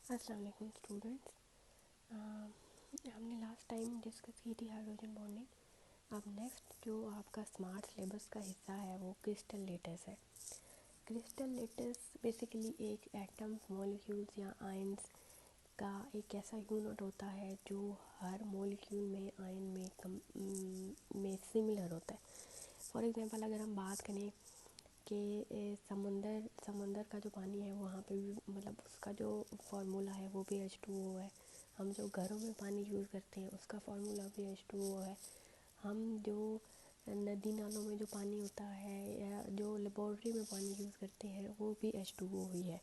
अस्सलाम वालेकुम स्टूडेंट्स। हमने लास्ट टाइम डिस्कस की थी हाइड्रोजन बॉन्डिंग। अब नेक्स्ट जो आपका स्मार्ट सिलेबस का हिस्सा है वो क्रिस्टल लेटस है। क्रिस्टल लेटस बेसिकली एक एटम्स, मॉलिक्यूल्स या आयंस का एक ऐसा यूनिट होता है जो हर मॉलिक्यूल में आयन में सिमिलर होता है। फॉर एग्जांपल अगर हम बात करें कि समंदर का जो पानी है वहाँ पे भी मतलब उसका जो फार्मूला है वो भी H2O है। हम जो घरों में पानी यूज़ करते हैं उसका फार्मूला भी H2O है। हम जो नदी नालों में जो पानी होता है या जो लेबॉर्ट्री में पानी यूज़ करते हैं वो भी H2O ही है।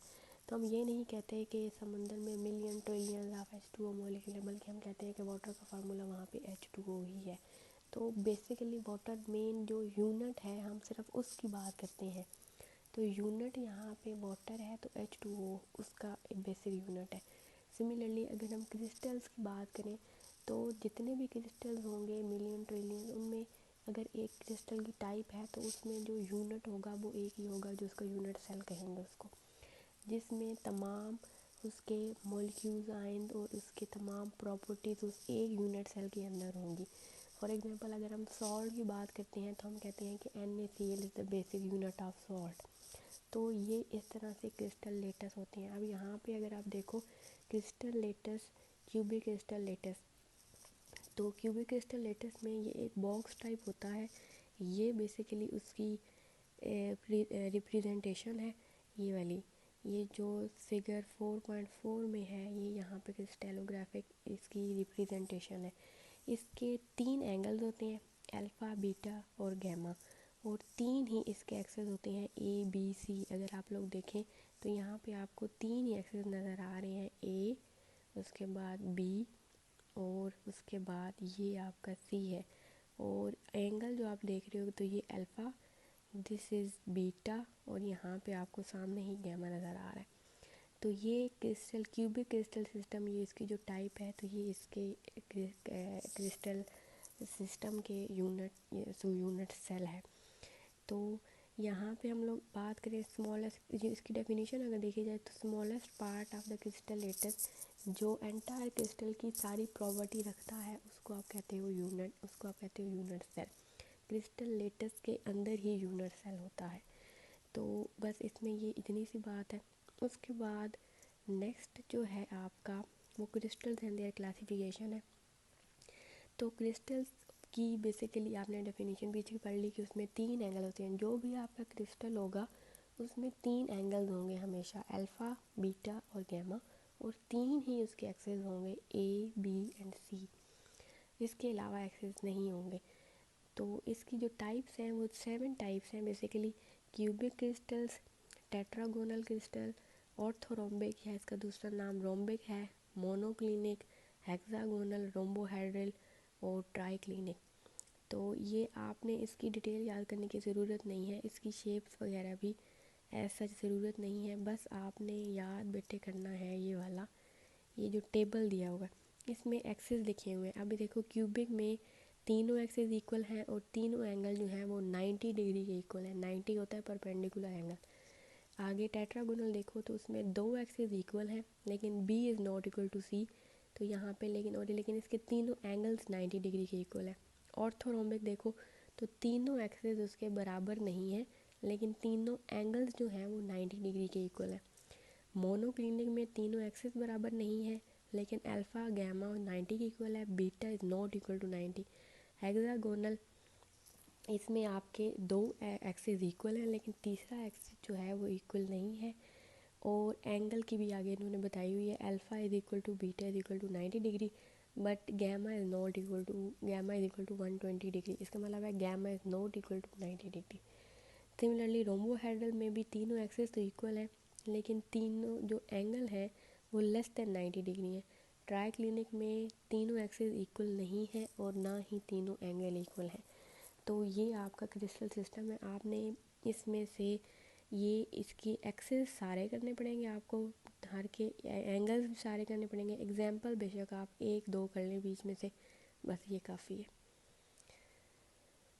तो हम ये नहीं कहते कि समंदर में million trillion of H2O molecule है, बल्कि हम कहते हैं कि वाटर का फार्मूला वहाँ पे H2O ही है। तो बेसिकली वाटर मेन जो यूनिट है हम सिर्फ उसकी बात करते हैं। तो यूनिट यहाँ पे वाटर है तो H2O उसका बेसिक यूनिट है। सिमिलरली अगर हम क्रिस्टल्स की बात करें तो जितने भी क्रिस्टल्स होंगे मिलियन ट्रिलियन, उनमें अगर एक क्रिस्टल की टाइप है तो उसमें जो यूनिट होगा वो एक ही होगा, जो उसका यूनिट सेल कहेंगे उसको, जिसमें तमाम उसके मॉलिक्यूल्स आयन और उसके तमाम प्रॉपर्टीज़ उस एक यूनिट सेल के अंदर होंगी। फॉर एग्जांपल अगर हम सॉल्ट की बात करते हैं तो हम कहते हैं कि NaCl is the basic unit of salt. तो ये इस तरह से क्रिस्टल लेटस होते हैं। अब यहाँ पे अगर आप देखो crystal lattice, cubic crystal lattice, तो क्यूबिक क्रिस्टल लेटस में ये एक बॉक्स टाइप होता है। ये बेसिकली उसकी रिप्रेजेंटेशन है, ये वाली, ये जो फिगर 4.4 में है ये यहाँ पे क्रिस्टलोग्राफिक इसकी रिप्रेजेंटेशन है। इसके 3 एंगल्स होते हैं, अल्फ़ा, बीटा और गैमा, और 3 ही इसके एक्सेस होते हैं A B C। अगर आप लोग देखें तो यहाँ पे आपको 3 ही एक्सेस नज़र आ रहे हैं, A, उसके बाद B और उसके बाद ये आपका C है। और एंगल जो आप देख रहे हो तो ये अल्फ़ा, दिस इज़ बीटा, और यहाँ पे आपको सामने ही गैमा नज़र आ रहा है। तो ये क्रिस्टल क्यूबिक क्रिस्टल सिस्टम, ये इसकी जो टाइप है तो ये इसके क्रिस्टल सिस्टम के यूनिट सेल है। तो यहाँ पे हम लोग बात करें स्मॉलेस्ट, जो इसकी डेफिनेशन अगर देखी जाए तो smallest part of the crystal lattice, जो एंटायर क्रिस्टल की सारी प्रॉपर्टी रखता है उसको आप कहते हो यूनिट, उसको आप कहते हो यूनिट सेल। क्रिस्टल लेटस के अंदर ही यूनिट सेल होता है। तो बस इसमें ये इतनी सी बात है। उसके बाद नेक्स्ट जो है आपका वो क्रिस्टल्स एंड देयर क्लासिफिकेशन है। तो क्रिस्टल्स की बेसिकली आपने डेफिनेशन पीछे पढ़ ली कि उसमें 3 एंगल होते हैं। जो भी आपका क्रिस्टल होगा उसमें 3 एंगल्स होंगे हमेशा, अल्फ़ा, बीटा और गैमा, और 3 ही उसके एक्सेस होंगे, A B and C। इसके अलावा एक्सेस नहीं होंगे। तो इसकी जो टाइप्स हैं वो 7 टाइप्स हैं basically. Cubic crystals, tetragonal crystal, orthorhombic या इसका दूसरा नाम रोम्बिक है, मोनोक्लिनिक, हेक्सागोनल, रोम्बोहेड्रल और ट्राइक्लिनिक। तो ये आपने इसकी डिटेल याद करने की ज़रूरत नहीं है, इसकी शेप्स वगैरह भी ऐसा ज़रूरत नहीं है, बस आपने याद बेटे करना है ये वाला, ये जो टेबल दिया हुआ है इसमें एक्सेस लिखे हुए हैं। अभी देखो क्यूबिक में तीनों एक्सेस इक्वल हैं और तीनों एंगल जो हैं वो 90 डिग्री के इक्वल है, 90 होता है परपेंडिकुलर एंगल। आगे टेट्रागोनल देखो तो उसमें 2 एक्सेस इक्वल हैं लेकिन B is not equal to C, तो यहाँ पे लेकिन इसके तीनों एंगल्स 90 डिग्री के इक्वल है। ऑर्थोरोम्बिक देखो तो तीनों एक्सेस उसके बराबर नहीं है लेकिन तीनों एंगल्स जो हैं वो 90 डिग्री के इक्वल है। मोनोक्लिनिक में तीनों एक्सेस बराबर नहीं है लेकिन अल्फ़ा, गैमा और 90 के इक्वल है, beta is not equal to 90। Hexagonal, इसमें आपके 2 एक्सेस इक्वल हैं लेकिन तीसरा एक्सेस जो है वो इक्वल नहीं है। और एंगल की भी आगे इन्होंने बताई हुई है, alpha is equal to beta is equal to 90 degree, but gamma is not equal to, gamma is equal to 120 degree. इसका मतलब है gamma is not equal to 90 degree. Similarly rhombohedral में भी तीनों एक्सेस तो इक्वल है लेकिन तीनों जो एंगल है वो लेस देन 90 डिग्री है। ट्राइक्लिनिक में तीनों एक्सेस इक्वल नहीं है और ना ही तीनों एंगल इक्वल है। तो ये आपका क्रिस्टल सिस्टम है। आपने इसमें से ये इसकी एक्सेस सारे करने पड़ेंगे आपको, हर के एंगल्स भी सारे करने पड़ेंगे। एग्जांपल बेशक आप 1-2 कर लें बीच में से, बस ये काफ़ी है।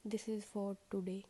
This is for today.